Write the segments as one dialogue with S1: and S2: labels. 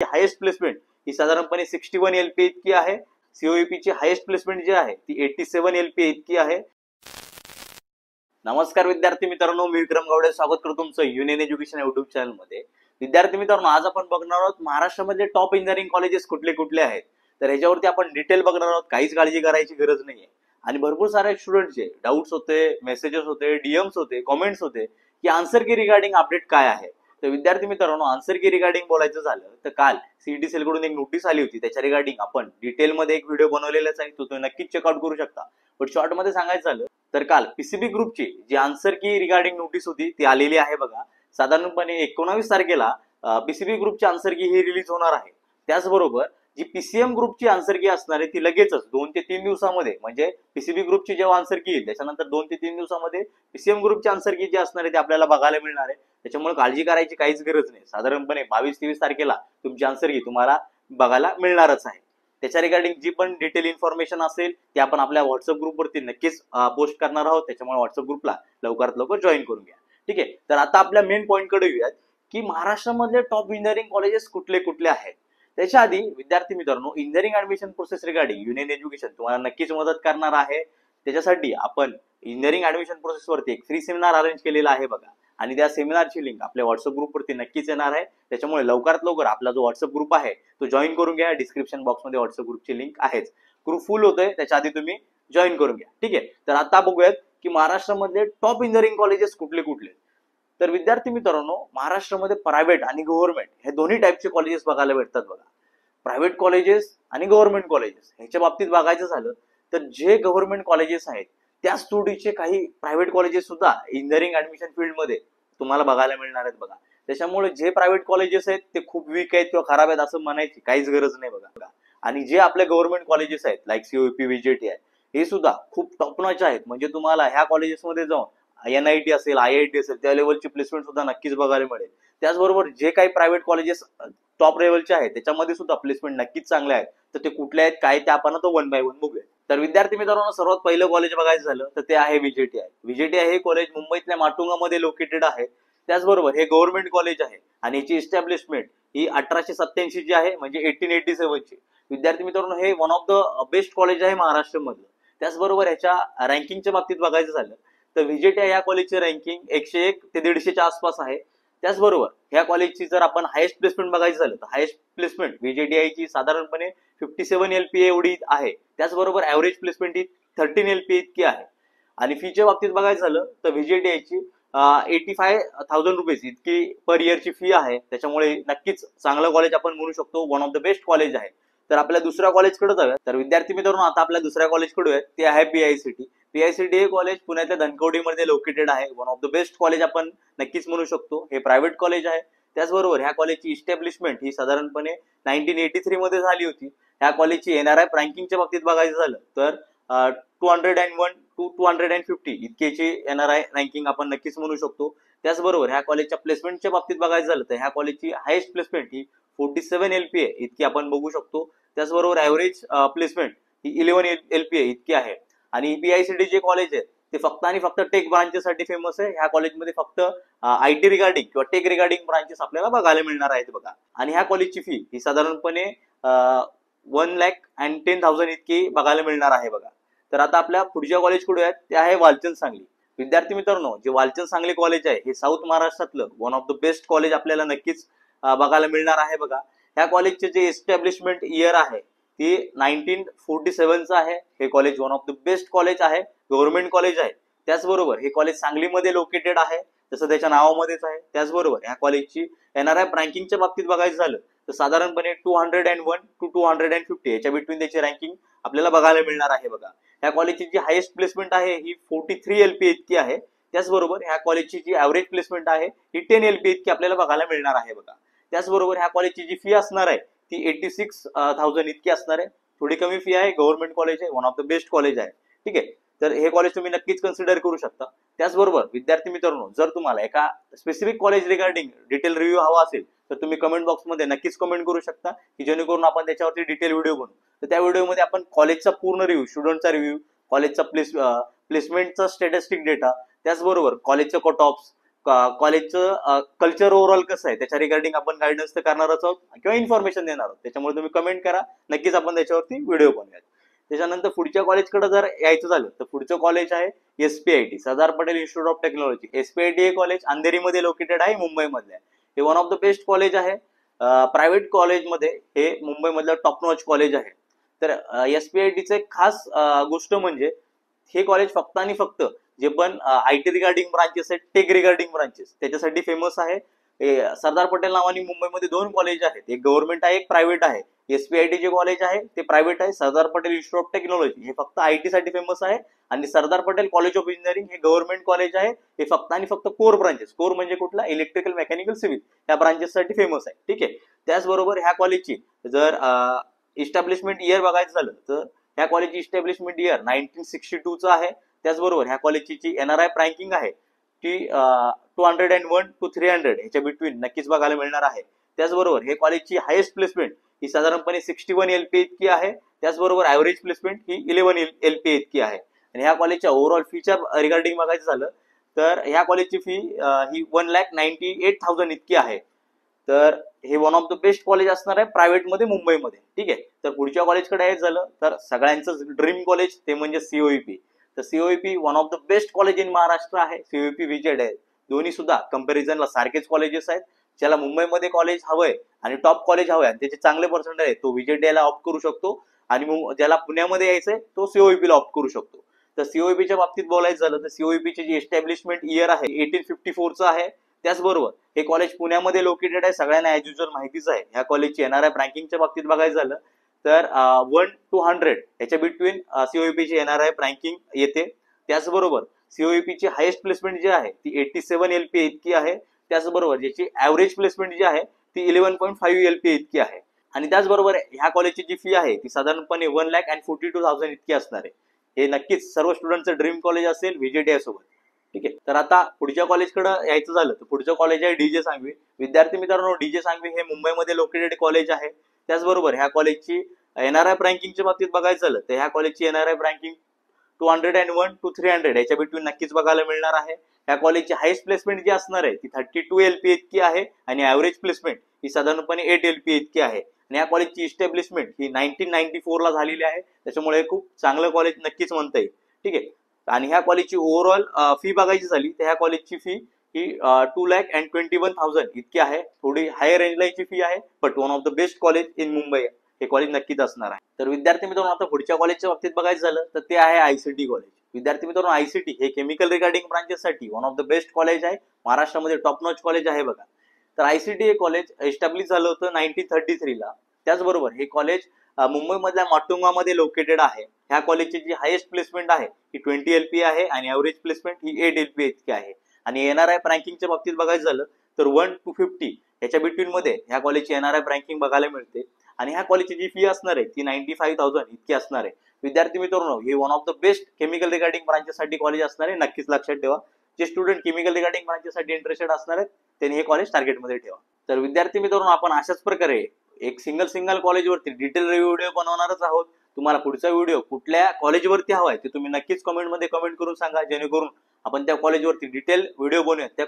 S1: Highest placement ही साधारणपणे 61 LPA इतकी आहे। COEP ची हायेस्ट प्लेसमेंट जी आहे ती 87 LPA इतकी आहे। नमस्कार विद्यार्थी मित्रांनो, मी विक्रम गावडे स्वागत करतो तुमचं युनियन एज्युकेशन युट्यूब चॅनल मध्ये। विद्यार्थी मित्रांनो, आज आपण बघणार आहोत महाराष्ट्रामध्ये टॉप इंजिनिअरिंग कॉलेजेस कुठले कुठले आहेत, तर याच्यावरती आपण डिटेल बघणार आहोत। काहीच काळजी करायची गरज नाहीये आणि भरपूर सारे स्टुडंटचे डाउट्स होते, मेसेजेस होते, डीएम्स होते, कमेंट्स होते की आन्सर की रिगार्डिंग अपडेट काय आहे। तर विद्यार्थी मित्रांनो, आन्सर की रिगार्डिंग बोलायचं झालं तर काल सीईटी सेल कडून एक नोटीस आली होती, त्याच्या रिगार्डिंग आपण डिटेल मध्ये एक व्हिडिओ बनवलेलाच आहे, तो तुम्ही नक्कीच चेकआउट करू शकता। पण शॉर्ट मध्ये सांगायचं झालं तर काल पीसीबी ग्रुपची जी आन्सर की रिगार्डिंग नोटीस होती ती आलेली आहे बघा। साधारणपणे 19 तारखेला पीसीबी ग्रुपची आन्सर की ही रिलीज होणार आहे। त्याचबरोबर जी पीसीएम ग्रुपची आन्सर की असणार आहे ती लगेचच 2 ते 3 दिवसामध्ये, म्हणजे पीसीबी ग्रुपची जेव्हा आन्सर की येईल त्याच्यानंतर 2 ते 3 दिवसामध्ये पीसीएम ग्रुपची आन्सर की जी असणार आहे ती आपल्याला बघायला मिळणार आहे। त्याच्यामुळे काळजी करायची काहीच गरज नाही। साधारणपणे 22-23 तारखेला तुमची आन्सर की तुम्हाला बघायला मिळणारच आहे। त्याच्या रिगार्डिंग जी पण डिटेल इन्फॉर्मेशन असेल ती आपण आपल्या व्हॉट्सअप ग्रुपवरती नक्कीच पोस्ट करणार आहोत, त्याच्यामुळे व्हॉट्सअप ग्रुपला लवकरात लवकर जॉईन करून घ्या। ठीक आहे, तर आता आपल्या मेन पॉइंट कडे येऊयात की महाराष्ट्रामधले टॉप इंजिनिअरिंग कॉलेजेस कुठले कुठले आहेत। त्याच्या आधी विद्यार्थी मित्रांनो, engineering admission process regarding union education तुम्हाला नक्कीच मदत करणार आहे। त्याच्यासाठी आपण इंजिनिअरिंग ऍडमिशन प्रोसेस वरती एक फ्री सेमिनार अरेंज केलेला आहे बघा, आणि त्या सेमिनारची लिंक आपल्या व्हॉट्सअप ग्रुपवरती नक्कीच येणार आहे। त्याच्यामुळे लवकरात लवकर आपला जो व्हॉट्सअप ग्रुप आहे तो जॉईन करून घ्या। डिस्क्रिप्शन बॉक्स मध्ये व्हॉट्सअप ग्रुपची लिंक आहेच, ग्रुप फुल होतोय, त्याच्या आधी तुम्ही जॉईन करून घ्या। ठीक आहे, तर आता बघूयात की महाराष्ट्रामधले टॉप इंजिनिअरिंग कॉलेजेस कुठले कुठले। तर विद्यार्थी मित्रांनो, महाराष्ट्रामध्ये प्रायव्हेट आणि गव्हर्नमेंट हे दोन्ही टाईपचे कॉलेजेस बघायला भेटतात बघा। प्रायव्हेट कॉलेजेस आणि गव्हर्नमेंट कॉलेजेस ह्याच्या बाबतीत बघायचं झालं तर जे गव्हर्नमेंट कॉलेजेस आहेत त्याच तोडीचे काही प्रायव्हेट कॉलेजेस सुद्धा इंजिनिअरिंग ऍडमिशन फील्ड मध्ये तुम्हाला बघायला मिळणार आहेत बघा। त्याच्यामुळे जे प्रायव्हेट कॉलेजेस आहेत ते खूप वीक आहेत किंवा खराब आहेत असं म्हणायची काहीच गरज नाही बघा। आणि जे आपले गव्हर्नमेंट कॉलेजेस आहेत लाईक सीओपी, व्हीजेटी हे सुद्धा खूप टॉप नॉच आहेत, म्हणजे तुम्हाला ह्या कॉलेजेसमध्ये जाऊन एनआयटी असेल, आयआयटी असेल त्या लेवलची प्लेसमेंट सुद्धा नक्कीच बघायला मिळेल। त्याचबरोबर जे काही प्रायव्हेट कॉलेजेस टॉप लेवलचे आहेत त्याच्यामध्ये सुद्धा प्लेसमेंट नक्कीच चांगले आहेत, तर ते कुठले आहेत काय ते आपण तो 1 बाय 1 बघूया। तर विद्यार्थी मित्रांनो, सर्वात पहिलं कॉलेज बघायचं झालं तर ते आहे व्हीजेटी। व्हीजेटी हे कॉलेज मुंबईतल्या माटुंगामध्ये लोकेटेड आहे। त्याचबरोबर हे गव्हर्नमेंट कॉलेज आहे आणि याची एस्टॅब्लिशमेंट ही 1887 ची आहे, म्हणजे 1887 ची। विद्यार्थी मित्रांनो, हे one of the best college आहे महाराष्ट्रामधलं। त्याचबरोबर ह्याच्या रँकिंगच्या बाबतीत बघायचं झालं तर व्हीजेटी या कॉलेजची रँकिंग 101 ते 150च्या आसपास आहे। त्याचबरोबर ह्या कॉलेजची जर आपण हायेस्ट प्लेसमेंट बघायचं झालं तर हायेस्ट प्लेसमेंट व्हीजेटी ची साधारणपणे 57 LPA एवढी आहे। त्याचबरोबर ऍव्हरेज प्लेसमेंट ही 13 LPA इतकी आहे। आणि फीच्या बाबतीत बघायचं झालं तर व्हीजेटी ची 85,000 रुपीज इतकी पर इयरची फी आहे। त्याच्यामुळे नक्कीच चांगलं कॉलेज आपण म्हणू शकतो, one of the best college आहे। तर आपल्या दुसऱ्या कॉलेजकडे जाऊया। तर विद्यार्थी मित्रांनो, आता आपल्या दुसऱ्या कॉलेजकडे आहे ते आहे पीआयसीटी। पीआयसीटी हे कॉलेज पुण्यातल्या धनकवडीमध्ये लोकेटेड आहे, one of the best college आपण नक्कीच म्हणू शकतो। हे प्रायव्हेट कॉलेज आहे। त्याचबरोबर ह्या कॉलेजची इस्टॅब्लिशमेंट ही साधारणपणे 1983 मध्ये झाली होती। ह्या कॉलेजची एनआरआय रँकिंगच्या बाबतीत बघायचं झालं तर 201 to 250 इतकीची एनआरआय रँकिंग आपण नक्कीच म्हणू शकतो। त्याचबरोबर ह्या कॉलेजच्या प्लेसमेंटच्या बाबतीत बघायचं झालं तर ह्या कॉलेजची हायेस्ट प्लेसमेंट ही 47 LPA इतकी आपण बघू शकतो। त्याचबरोबर ऍव्हरेज प्लेसमेंट ही 11 LPA इतकी आहे। आणि पीआयसीटी जे कॉलेज आहे ते फक्त आणि फक्त टेक ब्रांचेससाठी फेमस आहे। ह्या कॉलेजमध्ये फक्त आयटी रिगार्डिंग किंवा टेक रिगार्डिंग ब्रांचेस आपल्याला बघायला मिळणार आहेत बघा। आणि ह्या कॉलेजची फी ही साधारणपणे 1,10,000 इतकी बघायला मिळणार आहे बघा। तर आता आपल्या पुढच्या कॉलेजकडे आहेत ते आहे वालचंद सांगली। विद्यार्थी मित्रांनो, जे वालचंद सांगली कॉलेज आहे हे साऊथ महाराष्ट्रातलं one of the best college आपल्याला नक्कीच बघायला मिळणार आहे बघा। ह्या कॉलेजचे जे एस्टॅब्लिशमेंट इयर आहे ती 1947चं आहे। हे college one of the best college आहे, गव्हर्नमेंट कॉलेज आहे। त्याचबरोबर हे कॉलेज सांगलीमध्ये लोकेटेड आहे, जसं त्याच्या नावामध्येच आहे। त्याचबरोबर ह्या कॉलेजची एनआरआय रँकिंगच्या बाबतीत बघायचं झालं तर साधारणपणे 201 to 250 याच्या बिटवीन त्याची रँकिंग आपल्याला बघायला मिळणार आहे बघा। ह्या कॉलेजची जी हायेस्ट प्लेसमेंट आहे ही 43 LPA इतकी आहे। त्याचबरोबर ह्या कॉलेजची जी ऍव्हरेज प्लेसमेंट आहे ही 10 LPA इतकी आपल्याला बघायला मिळणार आहे बघा। त्याचबरोबर ह्या कॉलेजची जी फी असणार आहे ती 86,000 इतकी असणार आहे। थोडी कमी फी आहे, गव्हर्नमेंट कॉलेज आहे, one of the best college आहे। ठीक आहे, तर हे कॉलेज तुम्ही नक्कीच कन्सिडर करू शकता। त्याचबरोबर विद्यार्थी मित्रांनो, जर तुम्हाला एका specific college regarding detail review हवा असेल तर तुम्ही कमेंट बॉक्समध्ये नक्कीच कमेंट करू शकता, की जेणेकरून आपण त्याच्यावरती डिटेल व्हिडिओ बनवू। तर त्या व्हिडिओमध्ये आपण कॉलेजचा पूर्ण रिव्ह्यू, स्टुडंटचा रिव्ह्यू, कॉलेजचा प्लेसमेंटचा स्टॅटिस्टिक डेटा, त्याचबरोबर कॉलेजचे कट ऑफ्स, कॉलेजचं कल्चर ओव्हरऑल कसं आहे त्याच्या रिगार्डिंग आपण गायडन्स तर करणारच आहोत किंवा इन्फॉर्मेशन देणार आहोत. त्याच्यामुळे तुम्ही कमेंट करा, नक्कीच आपण त्याच्यावरती व्हिडिओ बनवूयात. त्याच्यानंतर पुढच्या कॉलेजकडे जर यायचं झालं तर पुढचं कॉलेज आहे SPIT, Sardar Patel institute of technology. SPIT हे कॉलेज अंधेरीमध्ये लोकेटेड आहे, मुंबईमधलं आहे. हे one of the best college आहे. प्रायव्हेट कॉलेजमध्ये हे मुंबईमधलं टॉप नॉच कॉलेज आहे. तर SPITचं एक खास गोष्ट म्हणजे हे कॉलेज फक्त आणि फक्त जे पण IT रिगार्डिंग ब्रांचेस आहेत, टेक रिगार्डिंग ब्रांचेस त्याच्यासाठी फेमस आहे. सरदार पटेल नावाने मुंबईमध्ये 2 कॉलेज आहेत, एक गव्हर्नमेंट आहे, एक प्रायव्हेट आहे. SPIT जे कॉलेज आहे ते प्रायव्हेट आहे. Sardar Patel institute of technology हे फक्त IT साठी फेमस आहे. आणि Sardar Patel college of engineering हे गव्हर्नमेंट कॉलेज आहे. हे फक्त आणि फक्त कोर ब्रांचेस, कोर म्हणजे कुठला, इलेक्ट्रिकल, मेकॅनिकल, सिव्हिल या ब्रांचेस साठी फेमस आहे. ठीक आहे. त्याचबरोबर ह्या कॉलेजची जर इस्टॅब्लिशमेंट इयर बघायचं झालं तर ह्या कॉलेजची इस्टॅब्लिशमेंट इयर 1962 आहे. त्याचबरोबर ह्या कॉलेजची जी NRI रँकिंग आहे ती 201 to 300 ह्याच्या बिटवीन नक्कीच बघायला मिळणार आहे. त्याचबरोबर हे कॉलेजची हायेस्ट प्लेसमेंट ही साधारणपणे 61 LPA इतकी आहे. त्याचबरोबर ऍव्हरेज प्लेसमेंट ही 11 LPA इतकी आहे. आणि ह्या कॉलेजच्या ओव्हरऑल फीच्या रिगार्डिंग बघायचं झालं तर ह्या कॉलेजची फी ही 1,98,000 इतकी आहे. तर हे one of the best college असणार आहे प्रायव्हेटमध्ये मुंबईमध्ये. ठीक आहे. तर पुढच्या कॉलेजकडे यायचं झालं तर सगळ्यांचं ड्रीम कॉलेज ते म्हणजे COEP. तर COEP one of the best college in Maharashtra आहे. COEP VJD आहे. दोन्ही सुद्धा कंपॅरिझनला सारखेच कॉलेजेस आहेत. ज्याला मुंबईमध्ये कॉलेज हवंय आणि टॉप कॉलेज हवंय आणि त्याचे चांगले पर्सेंटेज आहे तो VJD ला ऑप्ट करू शकतो. आणि ज्याला पुण्यामध्ये यायचंय तो COEP ला ऑप्ट करू शकतो. तर COEP च्या बाबतीत बोलायचं झालं तर COEP ची जी एस्टॅब्लिशमेंट इयर आहे 1854 आहे. त्याचबरोबर हे कॉलेज पुण्यामध्ये लोकेटेड आहे. सगळ्यांना ऍज युजल माहितीच आहे. ह्या कॉलेजची NRI रँकिंगच्या बाबतीत बघायचं झालं तर 1 to 100 याच्या बिटवीन COEP ची NRI रँकिंग येते. त्याचबरोबर COEP ची हायेस्ट प्लेसमेंट जी आहे ती 87 LPA इतकी आहे. त्याचबरोबर ज्याची ऍव्हरेज प्लेसमेंट जी आहे ती 11.5 LPA इतकी आहे. आणि त्याचबरोबर ह्या कॉलेजची जी फी आहे ती साधारणपणे 1,42,000 इतकी असणार आहे. हे नक्कीच सर्व स्टुडंटचं ड्रीम कॉलेज असेल VJD सोबत. ठीक आहे. तर आता पुढच्या कॉलेजकडे यायचं झालं तर पुढचं कॉलेज आहे DJ सांगवी. विद्यार्थी मित्रांनो, DJ सांगवी हे मुंबईमध्ये लोकेटेड कॉलेज आहे. त्याचबरोबर ह्या कॉलेजची NRI रँकिंगच्या बाबतीत बघायचं झालं तर ह्या कॉलेजची NRI रँकिंग 201 to 300 याच्या बिटवीन नक्कीच बघायला मिळणार आहे. ह्या कॉलेजची हायेस्ट प्लेसमेंट जी असणार आहे ती 32 LPA इतकी आहे. आणि ऍव्हरेज प्लेसमेंट ही साधारणपणे 8 LPA इतकी आहे. आणि या कॉलेजची इस्टॅब्लिशमेंट ही 1994 ला झालेली आहे. त्याच्यामुळे खूप चांगलं कॉलेज नक्कीच म्हणता येईल. ठीक आहे. आणि ह्या कॉलेजची ओव्हरऑल फी बघायची झाली तर ह्या कॉलेजची फी ही 2,21,000 इतकी आहे. थोडी हायर रेंजला याची फी आहे. But one of the best college in Mumbai हे कॉलेज नक्कीच असणार आहे. तर विद्यार्थी मित्रांनो, आता पुढच्या कॉलेजच्या बाबतीत बघायचं झालं तर ते आहे ICT कॉलेज. विद्यार्थी मित्रांनो, ICT हे केमिकल रिगार्डिंग ब्रांचेससाठी one of the best college आहे. महाराष्ट्रामध्ये टॉप नॉच कॉलेज आहे बघा. तर ICT हे कॉलेज एस्टॅब्लिश झालं होतं 1933 ला. त्याचबरोबर हे कॉलेज मुंबईमधल्या माटुंगामध्ये लोकेटेड आहे. ह्या कॉलेजची जी हायेस्ट प्लेसमेंट आहे ही 20 LPA आहे. आणि ऍव्हरेज प्लेसमेंट ही 8 LPA इतकी आहे. आणि NRI रँकिंगच्या बाबतीत बघायचं झालं तर 1 to 50 याच्या बिटवीन मध्ये ह्या कॉलेजची NRI रँकिंग बघायला मिळते. आणि ह्या कॉलेजची जी फी असणार आहे ती 95,000 इतकी असणार आहे. विद्यार्थी मित्रांनो, हे one of the best chemical regarding ब्रांचेससाठी कॉलेज असणार आहे. नक्कीच लक्षात ठेवा. जे स्टुडंट केमिकल रिगार्डिंग ब्रांचेससाठी इंटरेस्टेड असणार आहेत त्यांनी हे कॉलेज टार्गेटमध्ये ठेवा. तर विद्यार्थी मित्रांनो, आपण अशाच प्रकारे एक सिंगल कॉलेजवरती डिटेल रिव्ह्यू व्हिडिओ बनवणारच आहोत. तुम्हाला पुढचा व्हिडिओ कुठल्या कॉलेजवरती हवाय ते तुम्ही नक्कीच कमेंटमध्ये कमेंट करून सांगा, जेणेकरून आपण त्या कॉलेजवरती डिटेल व्हिडिओ बनवूया. त्या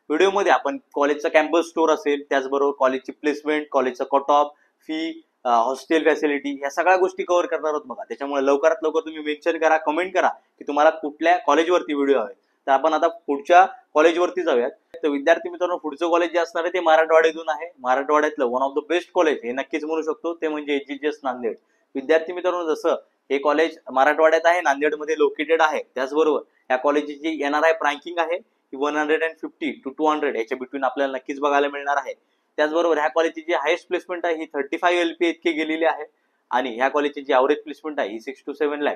S1: व्हिडिओमध्ये आपण कॉलेजचा कॅम्पस टूर असेल, त्याचबरोबर कॉलेजची प्लेसमेंट, कॉलेजचा cut off, fee, hostel facility या सगळ्या गोष्टी कव्हर करणार आहोत बघा. त्याच्यामुळे लवकरात लवकर तुम्ही मेन्शन करा, कमेंट करा की तुम्हाला कुठल्या कॉलेजवरती व्हिडिओ हवे. तर आपण आता पुढच्या कॉलेजवरती जाऊयात. तर विद्यार्थी मित्रांनो, पुढचं कॉलेज जे असणार आहे ते मराठवाड्यातून आहे. मराठवाड्यातलं one of the best college हे नक्कीच म्हणू शकतो ते म्हणजे HGGS नांदेड. विद्यार्थी मित्रांनो, जसं हे कॉलेज मराठवाड्यात आहे, नांदेडमध्ये लोकेटेड आहे. त्याचबरोबर या कॉलेजची जी NRI रँकिंग आहे ती 150 to 200 याच्या बिटवीन आपल्याला नक्कीच बघायला मिळणार आहे. त्याचबरोबर ह्या कॉलेजची जी हायेस्ट प्लेसमेंट आहे ही 35 LPA इतकी गेलेली आहे. आणि ह्या कॉलेजची जी ऍव्हरेज प्लेसमेंट आहे ही 6 to 7 लाख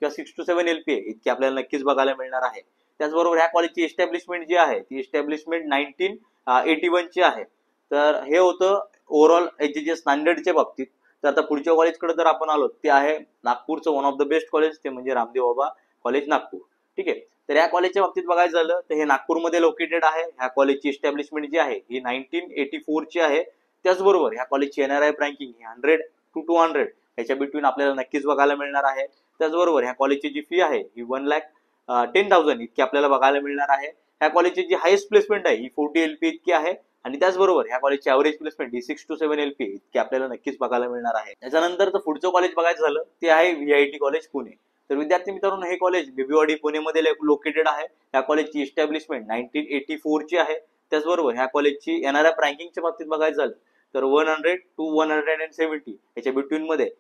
S1: किंवा 6 to 7 LPA इतकी आपल्याला नक्कीच बघायला मिळणार आहे. त्याचबरोबर ह्या कॉलेजची एस्टॅब्लिशमेंट जी आहे ती एस्टॅब्लिशमेंट 1981 ची आहे. तर हे होतं ओव्हरऑल HGGS नांदेडच्या बाबतीत. तर आता पुढच्या कॉलेजकडे जर आपण आलो ते आहे नागपूरचं one of the best college ते म्हणजे रामदेव बाबा कॉलेज नागपूर. ठीक आहे. तर या कॉलेजच्या बाबतीत बघायचं झालं तर हे नागपूरमध्ये लोकेटेड आहे. ह्या कॉलेजची एस्टॅब्लिशमेंट जी आहे ही 1984 ची आहे. त्याचबरोबर ह्या कॉलेजची NRI रँकिंग ही 100 to 200 याच्या बिटवीन आपल्याला नक्कीच बघायला मिळणार आहे. त्याचबरोबर ह्या कॉलेजची जी फी आहे ही 1,10,000 इतकी आपल्याला बघायला मिळणार आहे. ह्या कॉलेजची जी हायेस्ट प्लेसमेंट आहे ही 40 LP इतकी आहे आणि त्याचबरोबर ह्या कॉलेजची average placement he 6 to 7 LP इतकी आपल्याला नक्कीच बघायला मिळणार आहे. त्याच्यानंतर पुढचं कॉलेज बघायचं झालं ते आहे VIT कॉलेज पुणे. तर विद्यार्थी मित्रांनो हे कॉलेज बिबीवाडी पुणेमध्ये लोकेटेड आहे. ह्या कॉलेजची इस्टॅब्लिशमेंट 1984 ची आहे. त्याचबरोबर ह्या कॉलेजची NRF रँकिंगच्या बाबतीत बघायचं झालं तर 100 to 170 याच्या बिटवीन मध्ये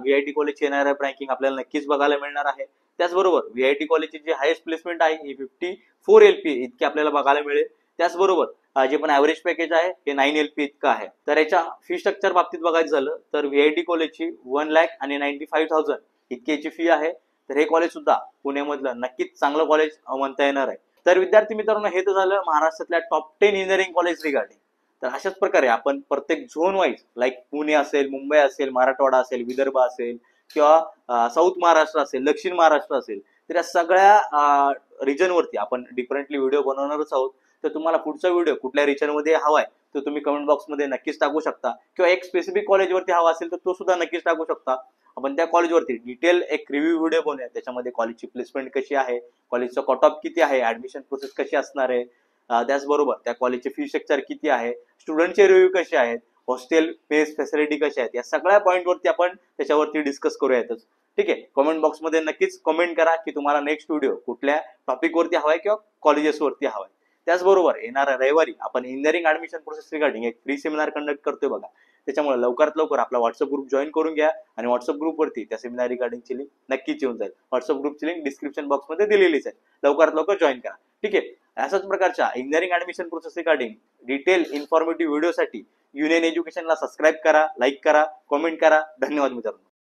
S1: VIT कॉलेजची NRF रँकिंग आपल्याला नक्कीच बघायला मिळणार आहे. त्याचबरोबर VIT कॉलेजची जी हायेस्ट प्लेसमेंट आहे ही 54 LP इतकी आपल्याला बघायला मिळेल. त्याचबरोबर जे पण ॲव्हरेज पॅकेज आहे हे 9 LP इतकं आहे. तर याच्या फी स्ट्रक्चर बाबतीत बघायचं झालं तर VIT कॉलेजची 1,95,000 इतकी याची फी आहे. तर हे कॉलेज सुद्धा पुण्यामधलं नक्कीच चांगलं कॉलेज म्हणता येणार आहे. तर विद्यार्थी मित्रांनो हे तर झालं महाराष्ट्रातल्या टॉप 10 इंजिनिअरिंग कॉलेज रिगार्डिंग. तर अशाच प्रकारे आपण प्रत्येक झोन वाईज लाईक पुणे असेल, मुंबई असेल, मराठवाडा असेल, विदर्भ असेल किंवा साऊथ महाराष्ट्र असेल, दक्षिण महाराष्ट्र असेल, तर या सगळ्या रिजनवरती आपण डिफरंटली व्हिडिओ बनवणारच आहोत. तर तुम्हाला पुढचा व्हिडिओ कुठल्या रिजनमध्ये हवाय तर तुम्ही कमेंट बॉक्समध्ये नक्कीच टाकू शकता किंवा एक स्पेसिफिक कॉलेजवरती हवा असेल तर तो सुद्धा नक्कीच टाकू शकता. आपण त्या कॉलेजवरती डिटेल एक रिव्ह्यू व्हिडिओ बनवूया. त्याच्यामध्ये कॉलेजची प्लेसमेंट कशी आहे, कॉलेजचा कट ऑफ किती आहे, ऍडमिशन प्रोसेस कशी असणार आहे, त्याचबरोबर त्या कॉलेजचे फी स्ट्रक्चर किती आहे, स्टुडंटचे रिव्ह्यू कसे आहेत, हॉस्टेल मेस फॅसिलिटी कशा आहेत, या सगळ्या पॉईंटवरती आपण त्याच्यावरती डिस्कस करूयातच. ठीक आहे. कमेंट बॉक्समध्ये नक्कीच कमेंट करा की तुम्हाला नेक्स्ट व्हिडिओ कुठल्या टॉपिकवरती हवाय किंवा कॉलेजेसवरती हवाय. त्याचबरोबर येणाऱ्या रविवारी आपण इंजिनिअरिंग ऍडमिशन प्रोसेस रिगार्डिंग एक फ्री सेमिनार कंडक्ट करतोय बघा. त्याच्यामुळे लवकरात लवकर आपला व्हॉट्सअप ग्रुप जॉईन करून घ्या आणि व्हॉट्सअप ग्रुपवरती त्या सेमिनार रिगार्डिंगची लिंक नक्कीच येऊन जाईल. व्हॉट्सअप ग्रुपची लिंक डिस्क्रिप्शन बॉक्समध्ये दिलेलीच आहे. लवकरात लवकर जॉईन करा. ठीक आहे. अशाच प्रकारच्या engineering admission process regarding detail informative व्हिडिओसाठी युनियन एज्युकेशनला सबस्क्राईब करा, लाईक करा, कमेंट करा. धन्यवाद मित्रांनो.